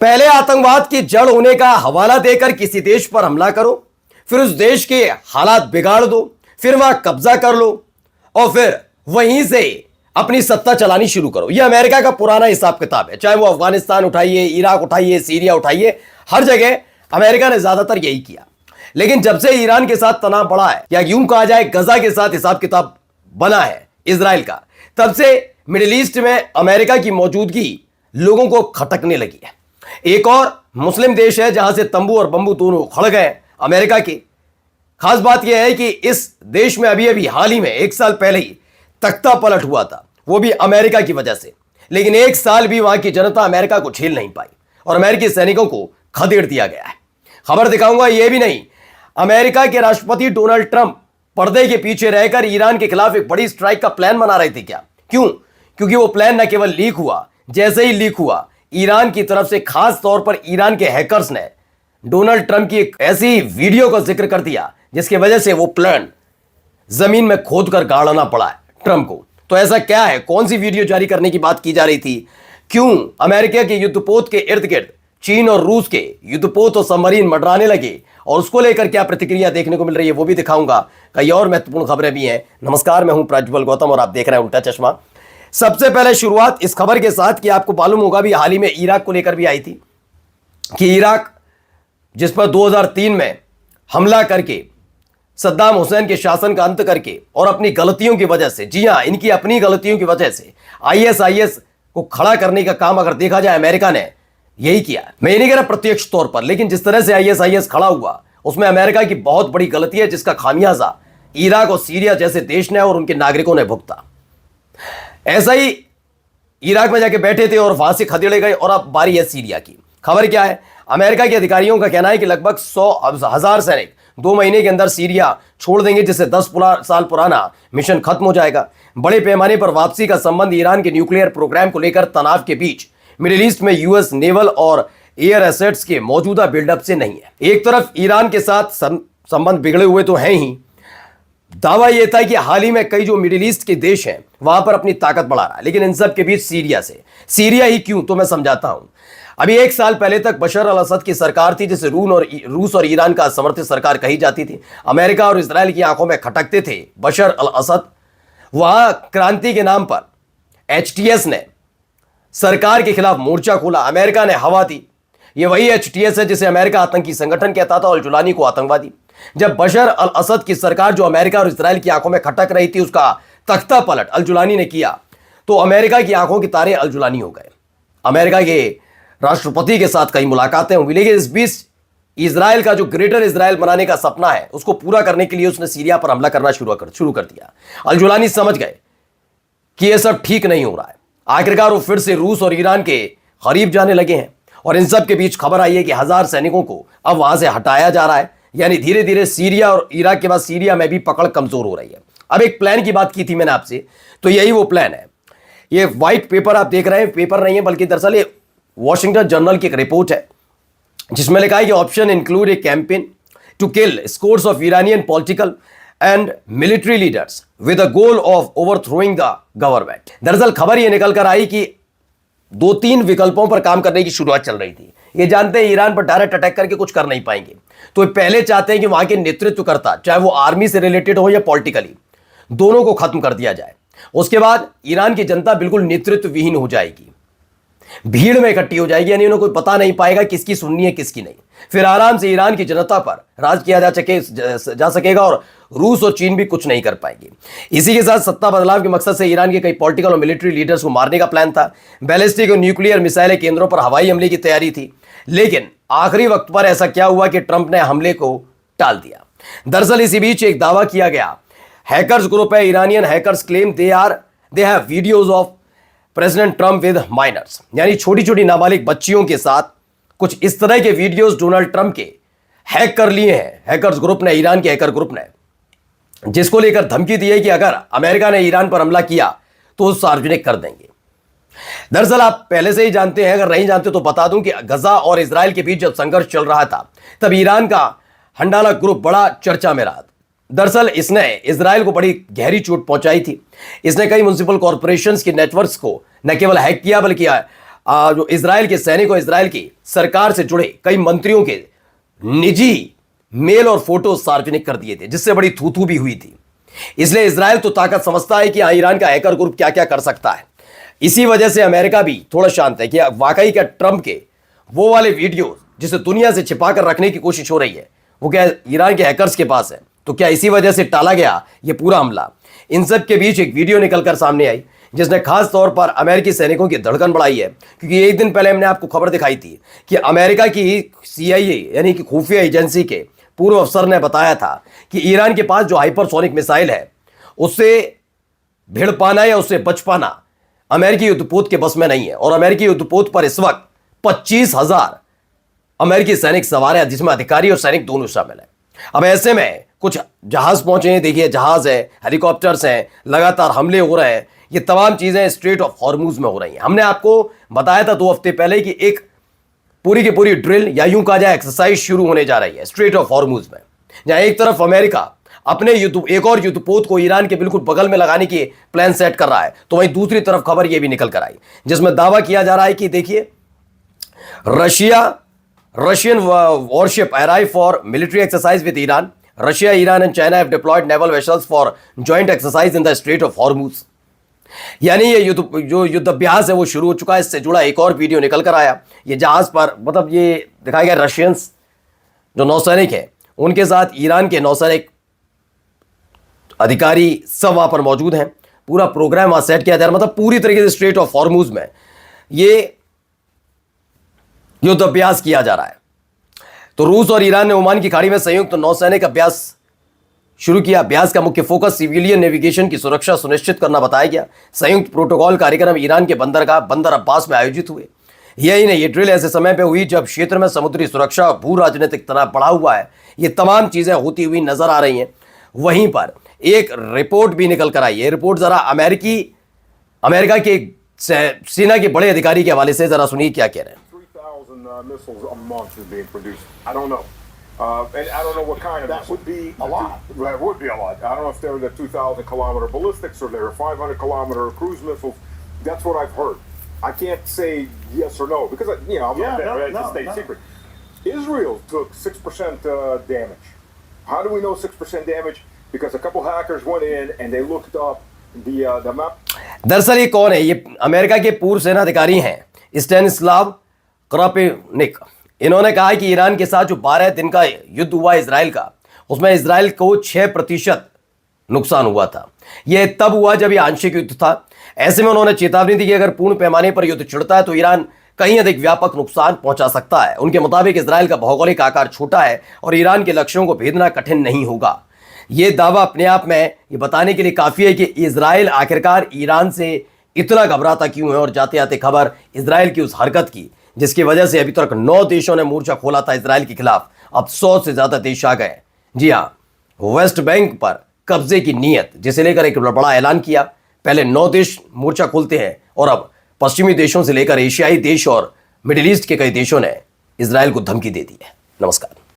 पहले आतंकवाद की जड़ होने का हवाला देकर किसी देश पर हमला करो, फिर उस देश के हालात बिगाड़ दो, फिर वहां कब्जा कर लो और फिर वहीं से अपनी सत्ता चलानी शुरू करो। यह अमेरिका का पुराना हिसाब किताब है। चाहे वो अफगानिस्तान उठाइए, इराक उठाइए, सीरिया उठाइए, हर जगह अमेरिका ने ज्यादातर यही किया। लेकिन जब से ईरान के साथ तनाव बढ़ा है, या यूं कहा जाए गजा के साथ हिसाब किताब बना है इजराइल का, तब से मिडिल ईस्ट में अमेरिका की मौजूदगी लोगों को खटकने लगी है। एक और मुस्लिम देश है जहां से तंबू और बंबू दोनों खड़ गए अमेरिका की। खास बात यह है कि इस देश में अभी अभी हाल ही में 1 साल पहले ही तख्ता पलट हुआ था, वो भी अमेरिका की वजह से। लेकिन 1 साल भी वहां की जनता अमेरिका को झेल नहीं पाई और अमेरिकी सैनिकों को खदेड़ दिया गया है। खबर दिखाऊंगा यह भी नहीं, अमेरिका के राष्ट्रपति डोनाल्ड ट्रंप पर्दे के पीछे रहकर ईरान के खिलाफ एक बड़ी स्ट्राइक का प्लान बना रहे थे क्या? क्यों? क्योंकि वो प्लान न केवल लीक हुआ, जैसे ही लीक हुआ ईरान की तरफ से खास तौर पर ईरान के हैकर्स ने डोनाल्ड ट्रंप की एक ऐसी वीडियो का जिक्र कर दिया जिसकी वजह से वो प्लान जमीन में खोद कर गाड़ना पड़ा है ट्रंप को। तो ऐसा क्या है? कौन सी वीडियो जारी करने की बात की जा रही थी? क्यों अमेरिका के युद्धपोत के इर्द गिर्द चीन और रूस के युद्धपोत और सबमरीन मंडराने लगे और उसको लेकर क्या प्रतिक्रिया देखने को मिल रही है वो भी दिखाऊंगा। कई और महत्वपूर्ण खबरें भी हैं। नमस्कार, मैं हूं प्रज्वल गौतम और आप देख रहे हैं उल्टा चश्मा। सबसे पहले शुरुआत इस खबर के साथ कि आपको मालूम होगा भी हाल ही में इराक को लेकर भी आई थी कि इराक जिस पर 2003 में हमला करके सद्दाम हुसैन के शासन का अंत करके और अपनी गलतियों की वजह से, जी हां, इनकी अपनी गलतियों की वजह से आईएसआईएस को खड़ा करने का काम अगर देखा जाए अमेरिका ने यही किया। मैं ये नहीं कह रहा प्रत्यक्ष तौर पर, लेकिन जिस तरह से आईएसआईएस खड़ा हुआ उसमें अमेरिका की बहुत बड़ी गलती है जिसका खामियाजा इराक और सीरिया जैसे देश ने और उनके नागरिकों ने भुगता। ऐसा ही इराक में जाके बैठे थे और वहां से खदेड़े गए और अब बारी है सीरिया की। खबर क्या है? अमेरिका के अधिकारियों का कहना है कि लगभग 100,000 सैनिक 2 महीने के अंदर सीरिया छोड़ देंगे, जिससे 10 साल पुराना मिशन खत्म हो जाएगा। बड़े पैमाने पर वापसी का संबंध ईरान के न्यूक्लियर प्रोग्राम को लेकर तनाव के बीच मिडिल ईस्ट में यूएस नेवल और एयर एसेट्स के मौजूदा बिल्डअप से नहीं है। एक तरफ ईरान के साथ संबंध बिगड़े हुए तो हैं ही, दावा यह था कि हाल ही में कई जो मिडिल ईस्ट के देश हैं वहां पर अपनी ताकत बढ़ा रहा है। लेकिन इन सब के बीच सीरिया ही क्यों, तो मैं समझाता हूं। अभी 1 साल पहले तक बशर अल असद की सरकार थी, जिसे रूस और ईरान का समर्थित सरकार कही जाती थी। अमेरिका और इजराइल की आंखों में खटकते थे बशर अल असद। वहां क्रांति के नाम पर एचटीएस ने सरकार के खिलाफ मोर्चा खोला, अमेरिका ने हवा दी। यह वही एचटीएस है जिसे अमेरिका आतंकी संगठन कहता था और जुलानी को आतंकवादी। जब बशर अल असद की सरकार जो अमेरिका और इजराइल की आंखों में खटक रही थी उसका तख्ता पलट अल जुलानी ने किया, तो अमेरिका की आंखों के तारे अल जुलानी हो गए। अमेरिका के राष्ट्रपति के साथ कई मुलाकातें हुई, लेकिन इस बीच इजराइल का जो ग्रेटर इजराइल बनाने का सपना है उसको पूरा करने के लिए उसने सीरिया पर हमला करना शुरू कर दिया। अल जुलानी समझ गए कि यह सब ठीक नहीं हो रहा है। आखिरकार वो फिर से रूस और ईरान के करीब जाने लगे हैं और इन सब के बीच खबर आई है कि 1000 सैनिकों को अब वहां से हटाया जा रहा है। यानी धीरे धीरे सीरिया और इराक के बाद सीरिया में भी पकड़ कमजोर हो रही है। अब एक प्लान की बात की थी मैंने आपसे, तो यही वो प्लान है। ये व्हाइट पेपर आप देख रहे हैं, पेपर नहीं है बल्कि दरअसल ये वॉशिंगटन जर्नल की एक रिपोर्ट है जिसमें लिखा है कि option include a campaign to kill scores of Iranian political and military leaders with the goal of overthrowing the government. दरअसल खबर यह निकल कर आई कि 2-3 विकल्पों पर काम करने की शुरुआत चल रही थी। ये जानते हैं ईरान पर डायरेक्ट अटैक करके कुछ कर नहीं पाएंगे, तो पहले चाहते हैं कि वहां के नेतृत्वकर्ता, चाहे वो आर्मी से रिलेटेड हो या पॉलिटिकली, दोनों को खत्म कर दिया जाए। उसके बाद ईरान की जनता बिल्कुल नेतृत्व विहीन हो जाएगी, भीड़ में इकट्ठी हो जाएगी, यानी उन्हें कोई पता नहीं पाएगा किसकी सुननी है किसकी नहीं। फिर आराम से ईरान की जनता पर राज किया जा सकेगा और रूस और चीन भी कुछ नहीं कर पाएंगे। इसी के साथ सत्ता बदलाव के मकसद से ईरान के कई पॉलिटिकल और मिलिट्री लीडर्स को मारने का प्लान था। बैलिस्टिक और न्यूक्लियर मिसाइल केंद्रों पर हवाई हमले की तैयारी थी। लेकिन आखिरी वक्त पर ऐसा क्या हुआ कि ट्रंप ने हमले को टाल दिया। दरअसल इसी बीच एक दावा किया गया, हैकर्स ग्रुप है, Iranian hackers claim they have videos of President Trump with minors, यानी छोटी छोटी नाबालिग बच्चियों के साथ कुछ इस तरह के वीडियोस डोनाल्ड ट्रंप के हैक कर लिए हैं हैकर्स ग्रुप ने, ईरान के हैकर ग्रुप ने, जिसको लेकर धमकी दी है कि अगर अमेरिका ने ईरान पर हमला किया तो सार्वजनिक कर देंगे। दरअसल आप पहले से ही जानते हैं, अगर नहीं जानते तो बता दूं कि गजा और इजराइल के बीच जब संघर्ष चल रहा था तब ईरान का हंडाला ग्रुप बड़ा चर्चा में रहा। दरअसल इसने इजराइल को बड़ी गहरी चोट पहुंचाई थी। इसने कई म्युनिसिपल कॉरपोरेशंस के नेटवर्क्स को न केवल हैक किया बल्कि जो इसराइल के सैनिक और इसराइल की सरकार से जुड़े कई मंत्रियों के निजी मेल और फोटो सार्वजनिक कर दिए थे, जिससे बड़ी थू भी हुई थी। इसलिए इसराइल तो ताकत समझता है कि ईरान का हैकर ग्रुप क्या क्या कर सकता है। इसी वजह से अमेरिका भी थोड़ा शांत है कि वाकई क्या ट्रंप के वो वाले वीडियो जिसे दुनिया से छिपा कर रखने की कोशिश हो रही है वो क्या ईरान के हैकर्स के पास है, तो क्या इसी वजह से टाला गया ये पूरा हमला। इन सब के बीच एक वीडियो निकलकर सामने आई जिसने खास तौर पर अमेरिकी सैनिकों की धड़कन बढ़ाई है, क्योंकि एक दिन पहले हमने आपको खबर दिखाई थी कि अमेरिका की CIA यानी कि खुफिया एजेंसी के पूर्व अफसर ने बताया था कि ईरान के पास जो हाइपरसोनिक मिसाइल है उससे भिड़ पाना या उससे बच पाना अमेरिकी युद्धपोत के बस में नहीं है। और अमेरिकी युद्धपोत पर इस वक्त 25,000 अमेरिकी सैनिक सवार हैं, जिसमें अधिकारी और सैनिक दोनों शामिल हैं। अब ऐसे में कुछ जहाज पहुंचे हैं, देखिए जहाज है, हेलीकॉप्टर्स हैं, लगातार हमले हो रहे हैं। ये तमाम चीजें स्ट्रेट ऑफ हॉर्मुज में हो रही हैं। हमने आपको बताया था 2 हफ्ते पहले कि एक पूरी की पूरी ड्रिल या यूं कहा जाए एक्सरसाइज शुरू होने जा रही है स्ट्रेट ऑफ हॉर्मुज में, जहां एक तरफ अमेरिका अपने एक और युद्धपोत को ईरान के बिल्कुल बगल में लगाने की प्लान सेट कर रहा है, तो वहीं दूसरी तरफ खबर यह भी निकल कर आई जिसमें दावा किया जा रहा है कि देखिए Russian warship arrive for military exercise with Iran. Russia, Iran and China have deployed naval vessels for joint exercise in the strait of Hormuz. यानी ये जो युद्ध अभ्यास है वो शुरू हो चुका है। इससे जुड़ा एक और वीडियो निकल कर आया। ये जहाज पर मतलब ये दिखाया गया रशियंस जो नौसैनिक है उनके साथ ईरान के नौसैनिक अधिकारी सब वहां पर मौजूद हैं। पूरा प्रोग्राम वहां सेट किया जा रहा है, मतलब पूरी तरीके से स्ट्रेट ऑफ हॉर्मुज में ये युद्ध अभ्यास किया जा रहा है। तो रूस और ईरान ने ओमान की खाड़ी में संयुक्त नौसैनिक अभ्यास शुरू किया। अभ्यास का मुख्य फोकस सिविलियन नेविगेशन की सुरक्षा सुनिश्चित करना बताया गया। संयुक्त प्रोटोकॉल कार्यक्रम ईरान के बंदरगाह बंदर अब्बास में आयोजित हुए। यही नहीं, ये ड्रिल ऐसे समय पे हुई जब क्षेत्र में समुद्री सुरक्षा और भू राजनीतिक तनाव बढ़ा हुआ है। ये तमाम चीजें होती हुई नजर आ रही हैं। वहीं पर एक रिपोर्ट भी निकल कर आई है। रिपोर्ट जरा अमेरिका के सेना के बड़े अधिकारी के हवाले से जरा सुनिए क्या कह रहे हैं। 3,000 missiles a month is being produced. I don't know. And I don't know what kind of That would be a lot. That would be a lot. I don't know if they're the 2,000-kilometer ballistics or they're 500-kilometer cruise missiles. That's what I've heard. I can't say yes or no because, I'm not there. It's a state secret. Israel took 6% damage. How do we know 6% damage? Because a couple hackers went in and they looked up the map. दरअसल ये कौन है? ये America के पूर्व सेना अधिकारी हैं स्टैनिस्लाव क्रापेनिक। इन्होंने कहा है कि ईरान के साथ जो 12 दिन का युद्ध हुआ इजराइल का, उसमें इजराइल को 6% नुकसान हुआ था। यह तब हुआ जब यह आंशिक युद्ध था। ऐसे में उन्होंने चेतावनी दी कि अगर पूर्ण पैमाने पर युद्ध छिड़ता है तो ईरान कहीं अधिक व्यापक नुकसान पहुंचा सकता है। उनके मुताबिक इजराइल का भौगोलिक आकार छोटा है और ईरान के लक्ष्यों को भेदना कठिन नहीं होगा। यह दावा अपने आप में ये बताने के लिए काफी है कि इजराइल आखिरकार ईरान से इतना घबराता क्यों है। और जाते जाते खबर इजराइल की उस हरकत की जिसकी वजह से अभी तक 9 देशों ने मोर्चा खोला था इजराइल के खिलाफ। अब 100 से ज्यादा देश आ गए। जी हाँ, वेस्ट बैंक पर कब्जे की नीयत जिसे लेकर एक बड़ा ऐलान किया। पहले 9 देश मोर्चा खोलते हैं और अब पश्चिमी देशों से लेकर एशियाई देश और मिडिल ईस्ट के कई देशों ने इजराइल को धमकी दे दी है। नमस्कार।